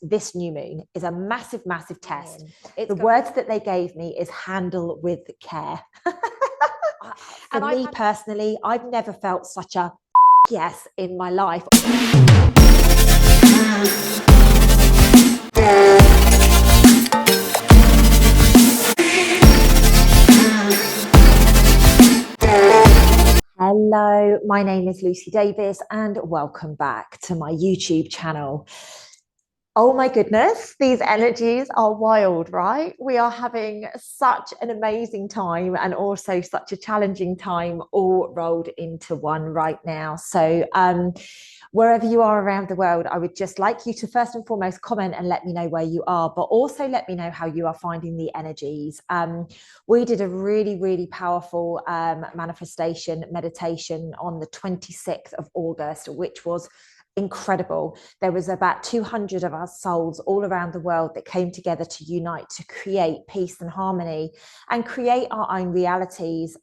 this new moon is a massive, massive test. The words that they gave me is handle with care. For me personally, I've never felt such a yes in my life. Hello, my name is Lucy Davis and welcome back to my YouTube channel. Oh my goodness, these energies are wild, right? We are having such an amazing time and also such a challenging time all rolled into one right now. So wherever you are around the world, I would just like you to first and foremost comment and let me know where you are, but also let me know how you are finding the energies. We did a really, really powerful manifestation meditation on the 26th of August, which was incredible. There was about 200 of our souls all around the world that came together to unite to create peace and harmony and create our own realities,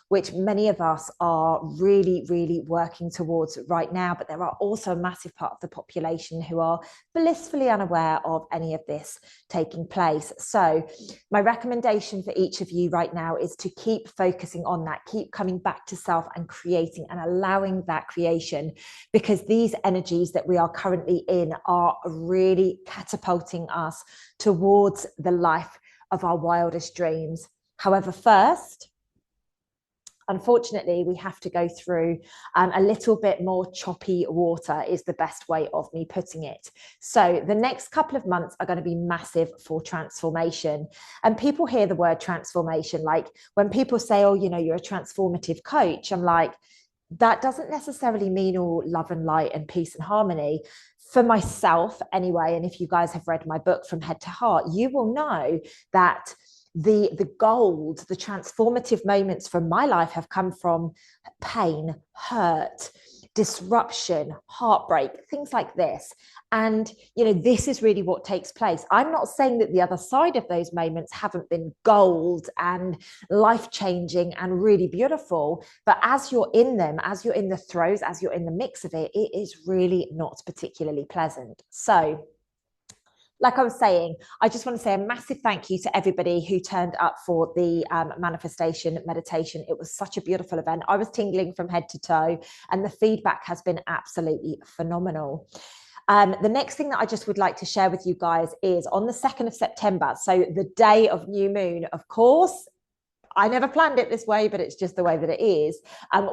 which many of us are really, really working towards right now. But there are also a massive part of the population who are blissfully unaware of any of this taking place. So my recommendation for each of you right now is to keep focusing on that, keep coming back to self and creating and allowing that creation, because these energies that we are currently in are really catapulting us towards the life of our wildest dreams. However, first, unfortunately, we have to go through a little bit more choppy water is the best way of me putting it. So the next couple of months are going to be massive for transformation. And people hear the word transformation, like when people say, oh, you know, you're a transformative coach, I'm like, that doesn't necessarily mean all love and light and peace and harmony. For myself anyway, and if you guys have read my book From Head to Heart, you will know that the gold, the transformative moments from my life have come from pain, hurt, disruption, heartbreak, things like this. And, you know, this is really what takes place. I'm not saying that the other side of those moments haven't been gold and life-changing and really beautiful, but as you're in them, as you're in the throes, as you're in the mix of it, it is really not particularly pleasant. So like I was saying, I just want to say a massive thank you to everybody who turned up for the manifestation meditation. It was such a beautiful event. I was tingling from head to toe, and the feedback has been absolutely phenomenal. The next thing that I just would like to share with you guys is on the 2nd of September, so the day of new moon, of course, I never planned it this way, but it's just the way that it is.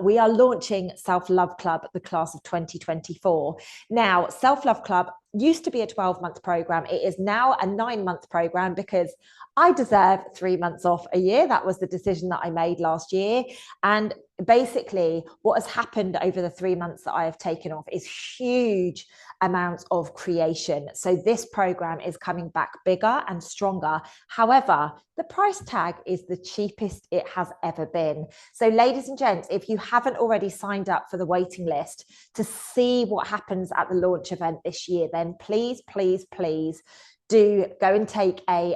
We are launching Self-Love Club, the class of 2024. Now, Self-Love Club used to be a 12-month program. It is now a 9-month program because I deserve 3 months off a year. That was the decision that I made last year. And basically, what has happened over the 3 months that I have taken off is huge amounts of creation. So this program is coming back bigger and stronger. However, the price tag is the cheapest it has ever been. So ladies and gents, if you haven't already signed up for the waiting list to see what happens at the launch event this year, then please, please, please do go and take a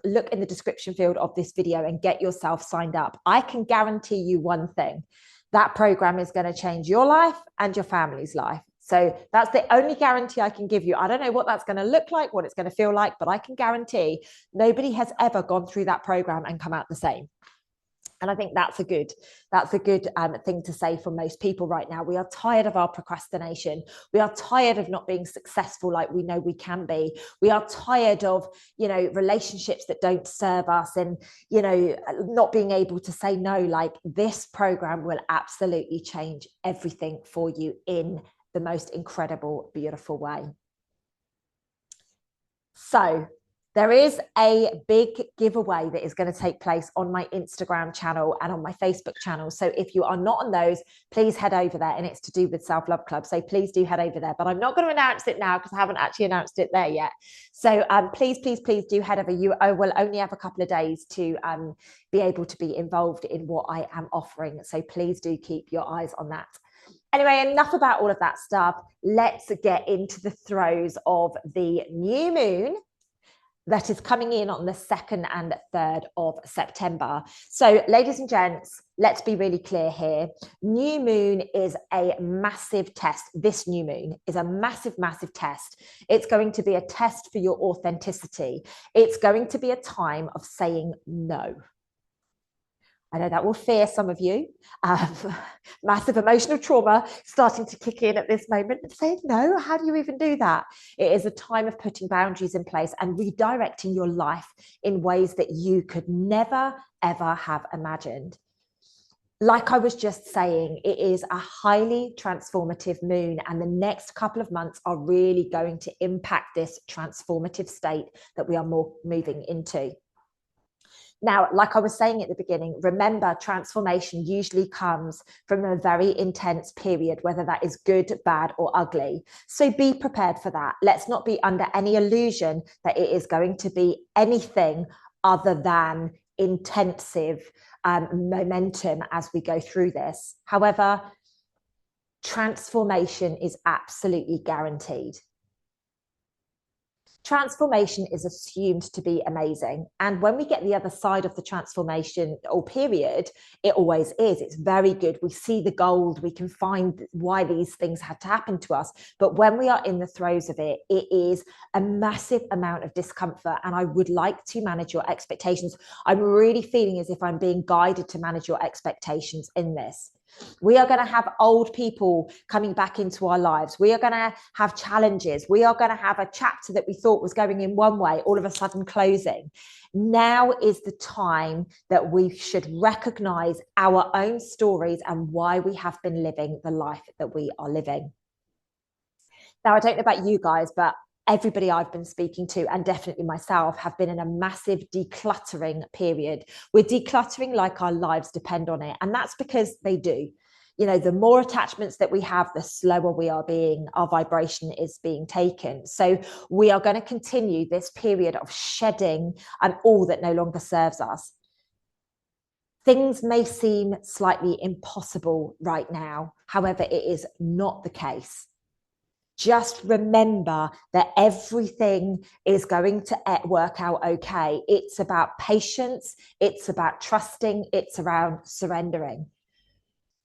look in the description field of this video and get yourself signed up. I can guarantee you one thing, that program is going to change your life and your family's life. So that's the only guarantee I can give you. I don't know what that's going to look like, what it's going to feel like, but I can guarantee nobody has ever gone through that program and come out the same. And I think that's a good thing to say for most people right now. We are tired of our procrastination. We are tired of not being successful like we know we can be. We are tired of, you know, relationships that don't serve us and, you know, not being able to say no. Like, this program will absolutely change everything for you in the most incredible, beautiful way. So there is a big giveaway that is going to take place on my Instagram channel and on my Facebook channel. So if you are not on those, please head over there, and it's to do with Self-Love Club. So please do head over there, but I'm not going to announce it now because I haven't actually announced it there yet. So please, please, please do head over. I will only have a couple of days to be able to be involved in what I am offering. So please do keep your eyes on that. Anyway, enough about all of that stuff. Let's get into the throes of the new moon that is coming in on the 2nd and 3rd of September. So, ladies and gents, let's be really clear here. New moon is a massive test. This new moon is a massive, massive test. It's going to be a test for your authenticity. It's going to be a time of saying no. I know that will fear some of you. Massive emotional trauma starting to kick in at this moment and saying, no, how do you even do that? It is a time of putting boundaries in place and redirecting your life in ways that you could never, ever have imagined. Like I was just saying, it is a highly transformative moon, and the next couple of months are really going to impact this transformative state that we are more moving into. Now, like I was saying at the beginning, remember, transformation usually comes from a very intense period, whether that is good, bad, or ugly. So be prepared for that. Let's not be under any illusion that it is going to be anything other than intensive momentum as we go through this. However, transformation is absolutely guaranteed. Transformation is assumed to be amazing. And when we get the other side of the transformation or period, it always is. It's very good. We see the gold. We can find why these things had to happen to us. But when we are in the throes of it, it is a massive amount of discomfort. And I would like to manage your expectations. I'm really feeling as if I'm being guided to manage your expectations in this. We are going to have old people coming back into our lives. We are going to have challenges. We are going to have a chapter that we thought was going in one way, all of a sudden closing. Now is the time that we should recognize our own stories and why we have been living the life that we are living. Now, I don't know about you guys, but everybody I've been speaking to, and definitely myself, have been in a massive decluttering period. We're decluttering like our lives depend on it. And that's because they do. You know, the more attachments that we have, the slower we are being, our vibration is being taken. So we are going to continue this period of shedding all that no longer serves us. Things may seem slightly impossible right now. However, it is not the case. Just remember that everything is going to work out okay. It's about patience. It's about trusting. It's around surrendering.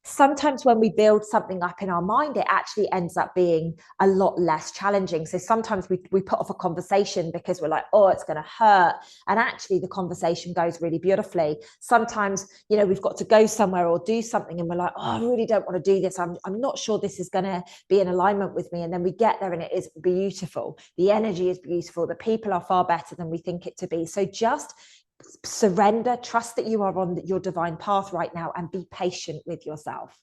Sometimes when we build something up in our mind, it actually ends up being a lot less challenging. So sometimes we put off a conversation because we're like, oh, it's going to hurt. And actually the conversation goes really beautifully. Sometimes, you know, we've got to go somewhere or do something and we're like, oh, I really don't want to do this. I'm not sure this is going to be in alignment with me. And then we get there and it is beautiful. The energy is beautiful. The people are far better than we think it to be. So just surrender, trust that you are on your divine path right now, and be patient with yourself.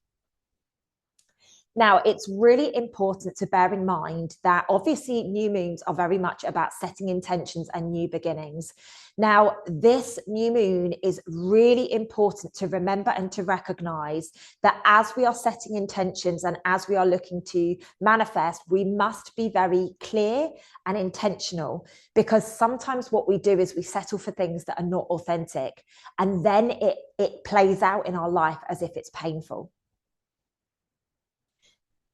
Now, it's really important to bear in mind that obviously new moons are very much about setting intentions and new beginnings. Now, this new moon is really important to remember and to recognize that as we are setting intentions and as we are looking to manifest, we must be very clear and intentional, because sometimes what we do is we settle for things that are not authentic, and then it plays out in our life as if it's painful.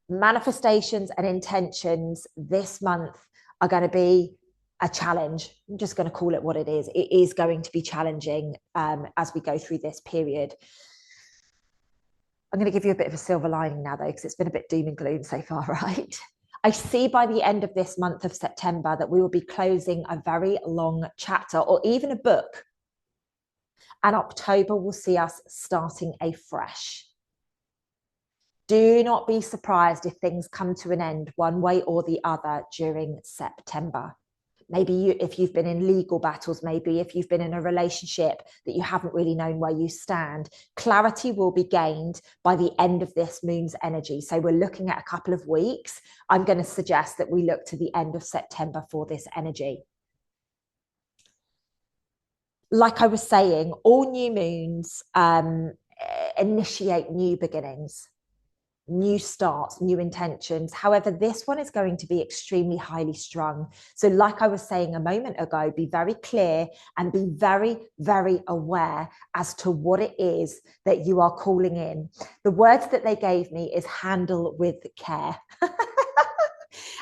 Manifestations and intentions this month are going to be a challenge. I'm just going to call it what it is. It is going to be challenging as we go through this period. I'm going to give you a bit of a silver lining now, though, because it's been a bit doom and gloom so far, right? I see by the end of this month of September that we will be closing a very long chapter or even a book. And October will see us starting afresh. Do not be surprised if things come to an end one way or the other during September. Maybe if you've been in legal battles, maybe if you've been in a relationship that you haven't really known where you stand, clarity will be gained by the end of this moon's energy. So we're looking at a couple of weeks. I'm going to suggest that we look to the end of September for this energy. Like I was saying, all new moons initiate new beginnings, new starts, new intentions. However, this one is going to be extremely highly strung. So like I was saying a moment ago, be very clear and be very, very aware as to what it is that you are calling in. The words that they gave me is handle with care.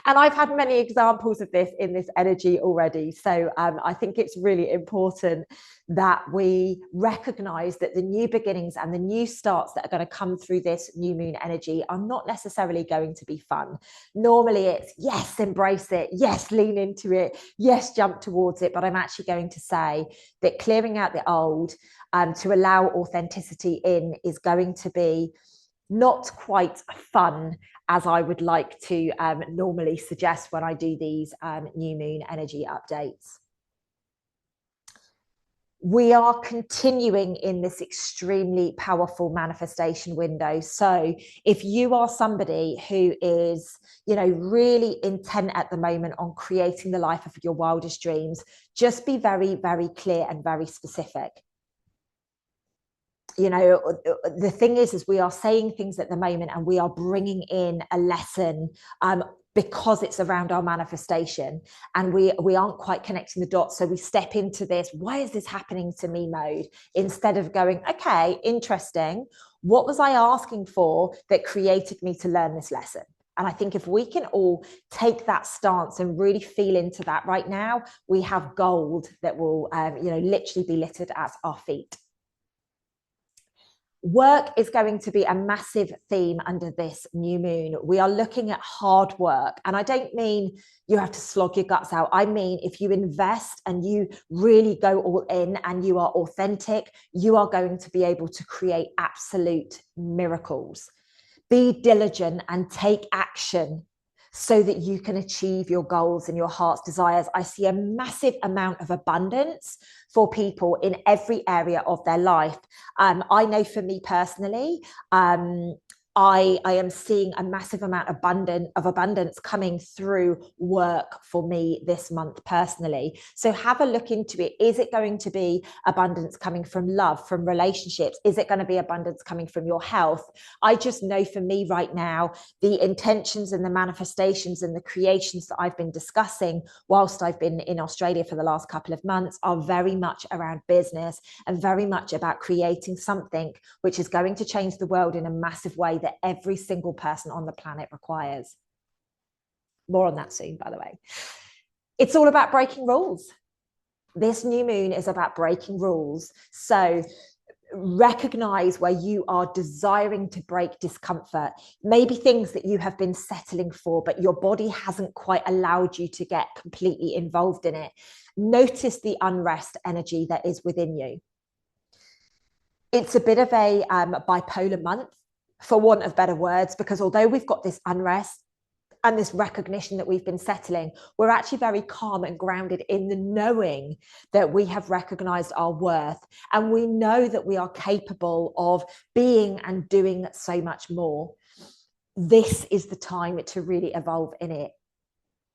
And I've had many examples of this in this energy already. So I think it's really important that we recognize that the new beginnings and the new starts that are going to come through this new moon energy are not necessarily going to be fun. Normally it's yes, embrace it, yes, lean into it, yes, jump towards it. But I'm actually going to say that clearing out the old to allow authenticity in is going to be not quite fun as I would like to normally suggest when I do these new moon energy updates. We are continuing in this extremely powerful manifestation window. So if you are somebody who is, really intent at the moment on creating the life of your wildest dreams, just be very, very clear and very specific. The thing is we are saying things at the moment and we are bringing in a lesson because it's around our manifestation, and we aren't quite connecting the dots. So we step into this, why is this happening to me mode, instead of going, okay, interesting, what was I asking for that created me to learn this lesson? And I think if we can all take that stance and really feel into that right now, we have gold that will literally be littered at our feet. Work is going to be a massive theme under this new moon. We are looking at hard work. And I don't mean you have to slog your guts out. I mean, if you invest and you really go all in and you are authentic, you are going to be able to create absolute miracles. Be diligent and take action so that you can achieve your goals and your heart's desires. I see a massive amount of abundance for people in every area of their life. I know for me personally, I am seeing a massive amount of abundance coming through work for me this month personally. So have a look into it. Is it going to be abundance coming from love, from relationships? Is it going to be abundance coming from your health? I just know for me right now, the intentions and the manifestations and the creations that I've been discussing whilst I've been in Australia for the last couple of months are very much around business and very much about creating something which is going to change the world in a massive way that every single person on the planet requires. More on that soon, by the way. It's all about breaking rules. This new moon is about breaking rules. So recognize where you are desiring to break discomfort, maybe things that you have been settling for, but your body hasn't quite allowed you to get completely involved in it. Notice the unrest energy that is within you. It's a bit of a bipolar month, for want of better words, because although we've got this unrest and this recognition that we've been settling, we're actually very calm and grounded in the knowing that we have recognized our worth, and we know that we are capable of being and doing so much more. This is the time to really evolve in it.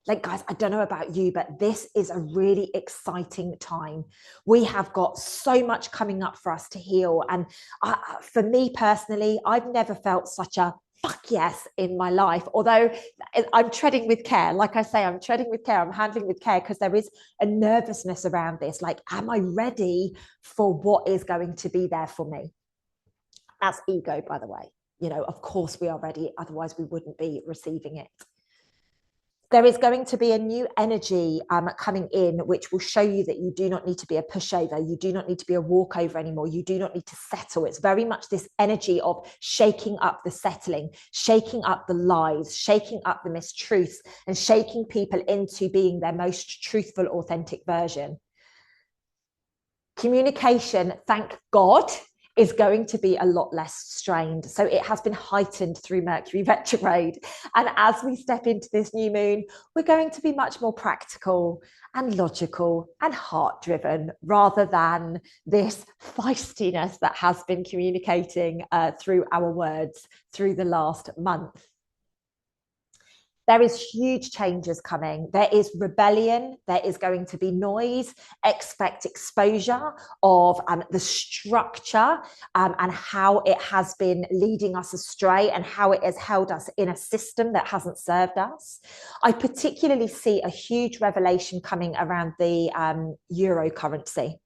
Like, guys, I don't know about you, but this is a really exciting time. We have got so much coming up for us to heal. And for me personally, I've never felt such a fuck yes in my life, although I'm treading with care. Like I say, I'm treading with care. I'm handling with care because there is a nervousness around this. Like, am I ready for what is going to be there for me? That's ego, by the way. Of course we are ready. Otherwise we wouldn't be receiving it. There is going to be a new energy coming in, which will show you that you do not need to be a pushover. You do not need to be a walkover anymore. You do not need to settle. It's very much this energy of shaking up the settling, shaking up the lies, shaking up the mistruths, and shaking people into being their most truthful, authentic version. Communication, thank God, is going to be a lot less strained. So it has been heightened through Mercury retrograde. And as we step into this new moon, we're going to be much more practical and logical and heart-driven, rather than this feistiness that has been communicating through our words through the last month. There is huge changes coming. There is rebellion. There is going to be noise. Expect exposure of the structure and how it has been leading us astray and how it has held us in a system that hasn't served us. I particularly see a huge revelation coming around the euro currency.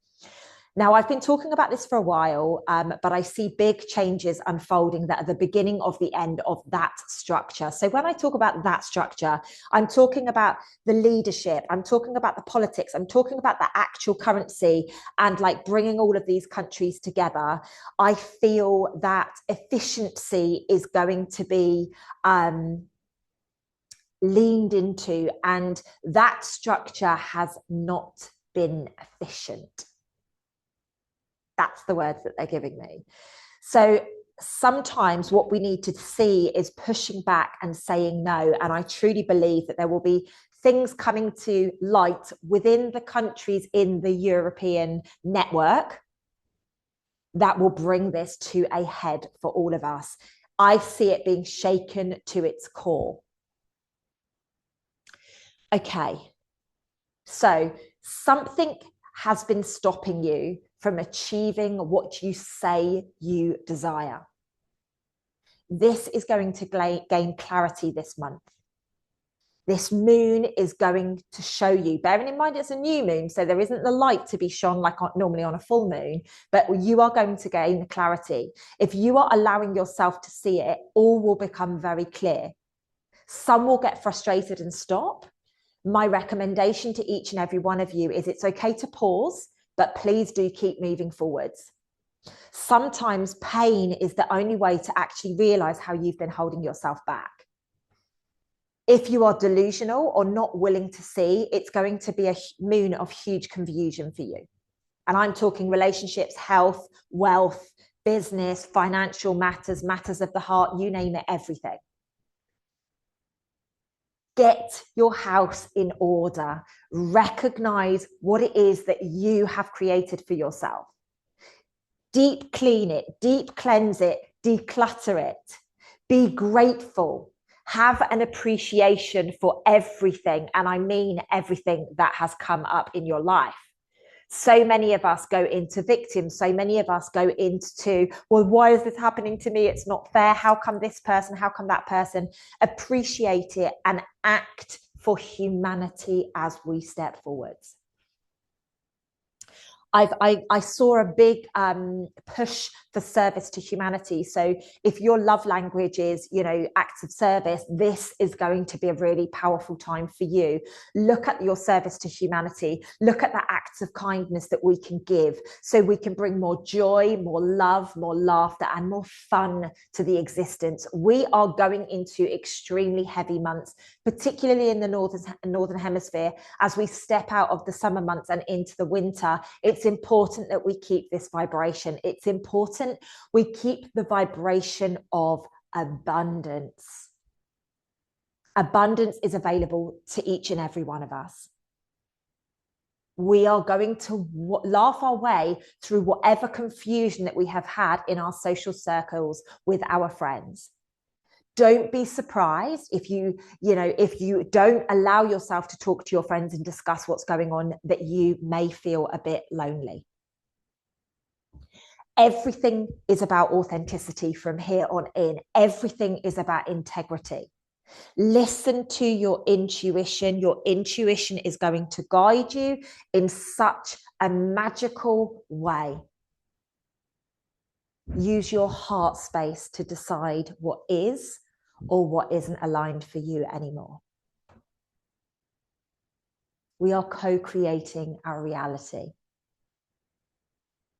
Now, I've been talking about this for a while, but I see big changes unfolding that are the beginning of the end of that structure. So when I talk about that structure, I'm talking about the leadership, I'm talking about the politics, I'm talking about the actual currency and like bringing all of these countries together. I feel that efficiency is going to be leaned into, and that structure has not been efficient. That's the words that they're giving me. So sometimes what we need to see is pushing back and saying no. And I truly believe that there will be things coming to light within the countries in the European network that will bring this to a head for all of us. I see it being shaken to its core. Okay, so something has been stopping you from achieving what you say you desire. This is going to gain clarity this month. This moon is going to show you, bearing in mind it's a new moon, so there isn't the light to be shone like normally on a full moon, but you are going to gain the clarity. If you are allowing yourself to see it, all will become very clear. Some will get frustrated and stop. My recommendation to each and every one of you is it's okay to pause, but please do keep moving forwards. Sometimes pain is the only way to actually realize how you've been holding yourself back. If you are delusional or not willing to see, it's going to be a moon of huge confusion for you. And I'm talking relationships, health, wealth, business, financial matters, matters of the heart, you name it, everything. Get your house in order. Recognize what it is that you have created for yourself. Deep clean it, deep cleanse it, declutter it. Be grateful. Have an appreciation for everything, and I mean everything that has come up in your life. So many of us go into victim. So many of us go into, well, why is this happening to me? It's not fair. How come this person? How come that person? Appreciate it and act for humanity as we step forwards. I saw a big push for service to humanity. So if your love language is, acts of service, this is going to be a really powerful time for you. Look at your service to humanity. Look at the acts of kindness that we can give so we can bring more joy, more love, more laughter, and more fun to the existence. We are going into extremely heavy months, particularly in the northern hemisphere, as we step out of the summer months and into the winter. It's important that we keep this vibration. It's important we keep the vibration of abundance. Abundance is available to each and every one of us. We are going to laugh our way through whatever confusion that we have had in our social circles with our friends. Don't be surprised if you don't allow yourself to talk to your friends and discuss what's going on, that you may feel a bit lonely. Everything is about authenticity from here on in. Everything is about integrity. Listen to your intuition. Your intuition is going to guide you in such a magical way. Use your heart space to decide what is or what isn't aligned for you anymore. We are co-creating our reality.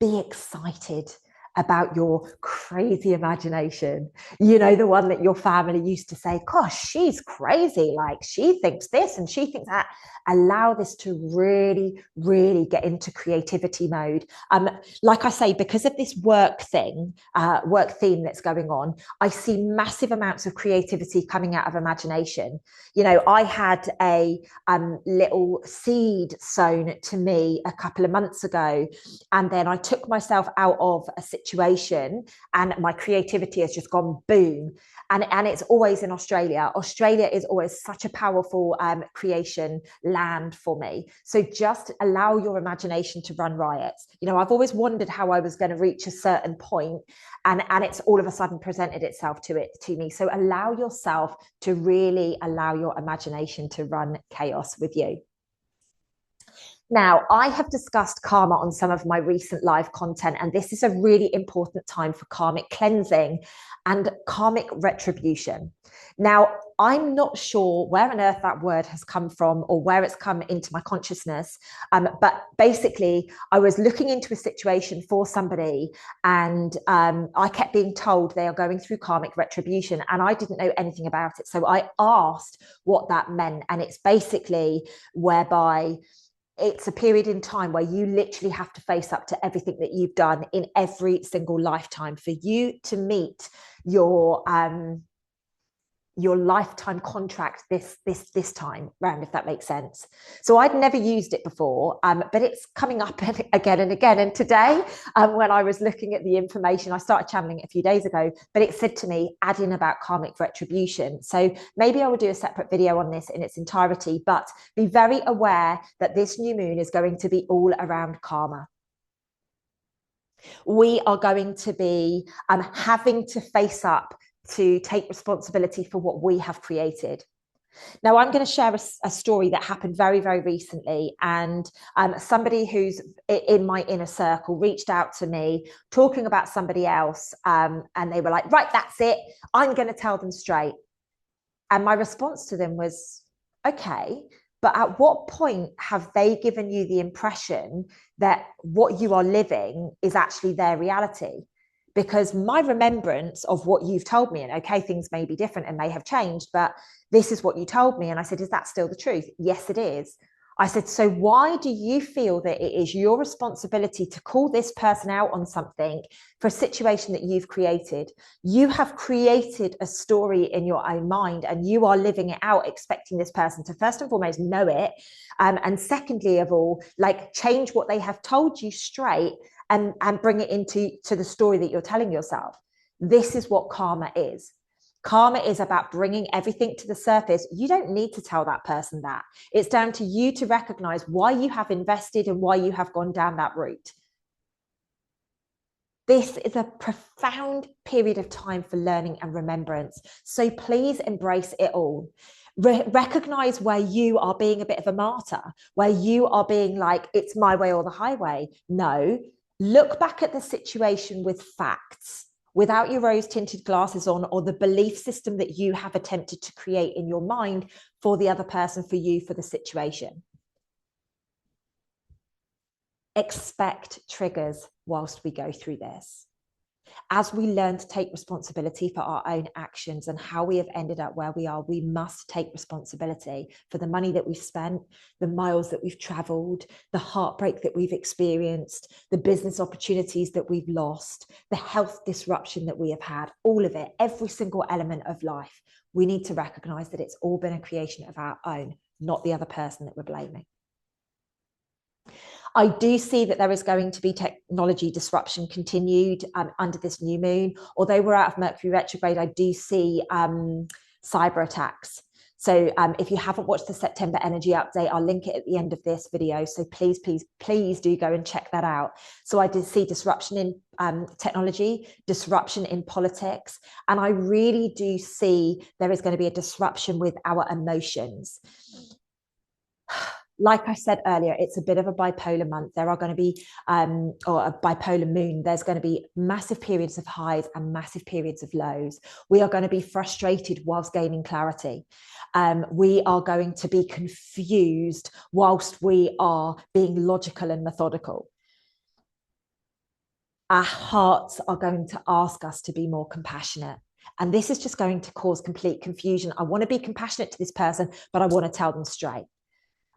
Be excited about your crazy imagination. The one that your family used to say, gosh, she's crazy. Like, she thinks this and she thinks that. Allow this to really, really get into creativity mode. Like I say, because of this work theme that's going on, I see massive amounts of creativity coming out of imagination. I had a little seed sown to me a couple of months ago, and then I took myself out of a situation and my creativity has just gone boom. And it's always in Australia. Australia is always such a powerful creation land for me. So just allow your imagination to run riot. I've always wondered how I was going to reach a certain point, and it's all of a sudden presented itself to me. So allow yourself to really allow your imagination to run chaos with you. Now, I have discussed karma on some of my recent live content, and this is a really important time for karmic cleansing and karmic retribution. Now, I'm not sure where on earth that word has come from or where it's come into my consciousness. But basically, I was looking into a situation for somebody, and I kept being told they are going through karmic retribution, and I didn't know anything about it. So I asked what that meant, and it's basically whereby it's a period in time where you literally have to face up to everything that you've done in every single lifetime for you to meet your lifetime contract this time round, if that makes sense. So I'd never used it before, but it's coming up again and again. And today, when I was looking at the information, I started channeling it a few days ago, but it said to me, add in about karmic retribution. So maybe I will do a separate video on this in its entirety, but be very aware that this new moon is going to be all around karma. We are going to be having to face up to take responsibility for what we have created. Now, I'm going to share a story that happened very, very recently. And somebody who's in my inner circle reached out to me talking about somebody else. And they were like, right, that's it. I'm going to tell them straight. And my response to them was, okay, but at what point have they given you the impression that what you are living is actually their reality? Because my remembrance of what you've told me, and okay, things may be different and may have changed, but this is what you told me. And I said, is that still the truth? Yes, it is. I said, so why do you feel that it is your responsibility to call this person out on something for a situation that you've created? You have created a story in your own mind, and you are living it out, expecting this person to first and foremost know it. And secondly of all, like, change what they have told you straight and bring it into the story that you're telling yourself. This is what karma is. Karma is about bringing everything to the surface. You don't need to tell that person that. It's down to you to recognize why you have invested and why you have gone down that route. This is a profound period of time for learning and remembrance. So please embrace it all. Recognize where you are being a bit of a martyr, where you are being like, it's my way or the highway. No, look back at the situation with facts, without your rose-tinted glasses on, or the belief system that you have attempted to create in your mind for the other person, for you, for the situation. Expect triggers whilst we go through this. As we learn to take responsibility for our own actions and how we have ended up where we are, we must take responsibility for the money that we've spent, the miles that we've traveled, the heartbreak that we've experienced, the business opportunities that we've lost, the health disruption that we have had, all of it, every single element of life. We need to recognize that it's all been a creation of our own, not the other person that we're blaming. I do see that there is going to be technology disruption continued under this new moon. Although we're out of Mercury retrograde, I do see cyber attacks. So if you haven't watched the September energy update, I'll link it at the end of this video. So please, please, please do go and check that out. So I did see disruption in technology, disruption in politics, and I really do see there is going to be a disruption with our emotions. Like I said earlier, it's a bit of a bipolar month. There are going to be, or a bipolar moon, there's going to be massive periods of highs and massive periods of lows. We are going to be frustrated whilst gaining clarity. We are going to be confused whilst we are being logical and methodical. Our hearts are going to ask us to be more compassionate. And this is just going to cause complete confusion. I want to be compassionate to this person, but I want to tell them straight.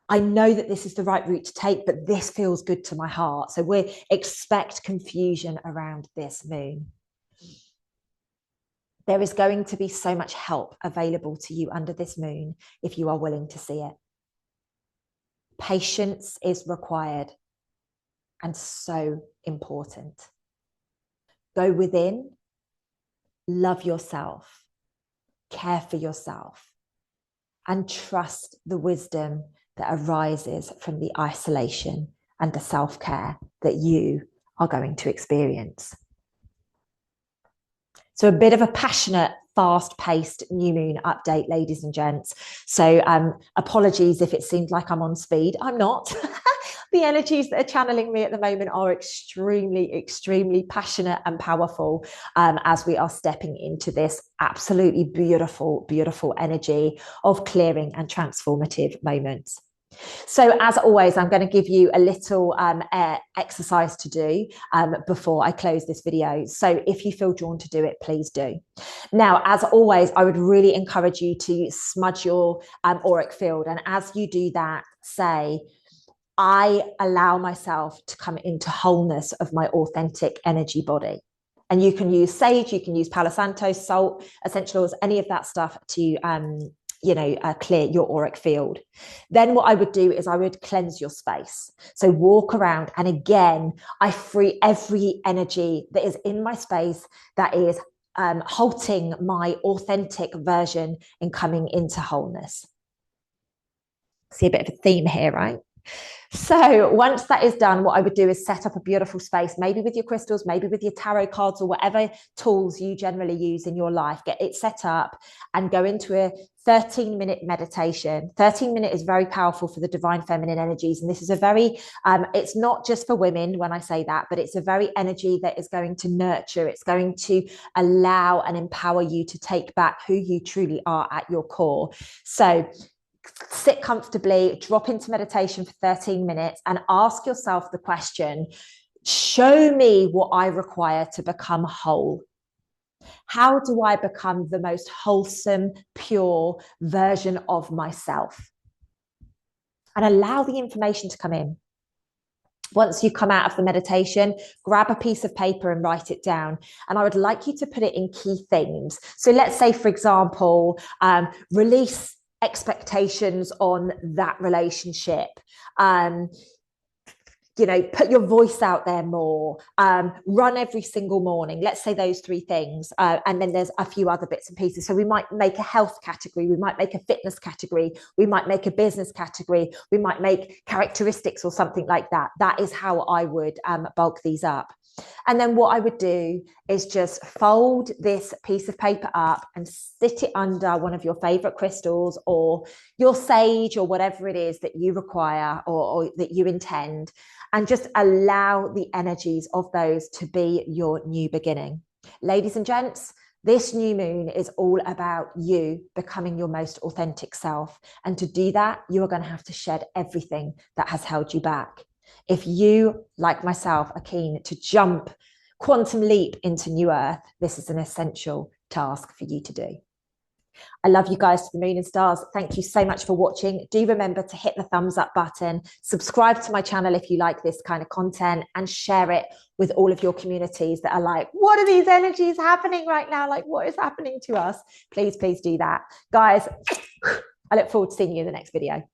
I know that this is the right route to take, but this feels good to my heart. So we expect confusion around this moon. There is going to be so much help available to you under this moon if you are willing to see it. Patience is required and so important. Go within, love yourself, care for yourself, and trust the wisdom that arises from the isolation and the self-care that you are going to experience. So a bit of a passionate, fast-paced new moon update, ladies and gents. So apologies if it seemed like I'm on speed. I'm not. the energies that are channeling me at the moment are extremely, extremely passionate and powerful, as we are stepping into this absolutely beautiful, beautiful energy of clearing and transformative moments. So as always, I'm going to give you a little exercise to do before I close this video. So if you feel drawn to do it, please do. Now, as always, I would really encourage you to smudge your auric field. And as you do that, say, I allow myself to come into wholeness of my authentic energy body. And you can use sage, you can use Palo Santo, salt, essential oils, any of that stuff to clear your auric field. Then what I would do is I would cleanse your space. So walk around, and again, I free every energy that is in my space that is halting my authentic version in coming into wholeness. See a bit of a theme here, right? So once that is done, what I would do is set up a beautiful space, maybe with your crystals, maybe with your tarot cards, or whatever tools you generally use in your life. Get it set up and go into a 13-minute meditation. 13-minute is very powerful for the divine feminine energies. And this is a very, it's not just for women when I say that, but it's a very energy that is going to nurture. It's going to allow and empower you to take back who you truly are at your core. So sit comfortably, drop into meditation for 13 minutes and ask yourself the question, show me what I require to become whole. How do I become the most wholesome, pure version of myself? And allow the information to come in. Once you come out of the meditation, grab a piece of paper and write it down. And I would like you to put it in key themes. So let's say, for example, release expectations on that relationship. Put your voice out there more, run every single morning. Let's say those three things. And then there's a few other bits and pieces. So we might make a health category. We might make a fitness category. We might make a business category. We might make characteristics or something like that. That is how I would bulk these up. And then what I would do is just fold this piece of paper up and sit it under one of your favorite crystals or your sage or whatever it is that you require or that you intend, and just allow the energies of those to be your new beginning. Ladies and gents, this new moon is all about you becoming your most authentic self. And to do that, you are going to have to shed everything that has held you back. If you, like myself, are keen to jump quantum leap into new earth, this is an essential task for you to do. I love you guys to the moon and stars. Thank you so much for watching. Do remember to hit the thumbs up button, subscribe to my channel if you like this kind of content, and share it with all of your communities that are like, what are these energies happening right now? Like, what is happening to us? Please, please do that. Guys, I look forward to seeing you in the next video.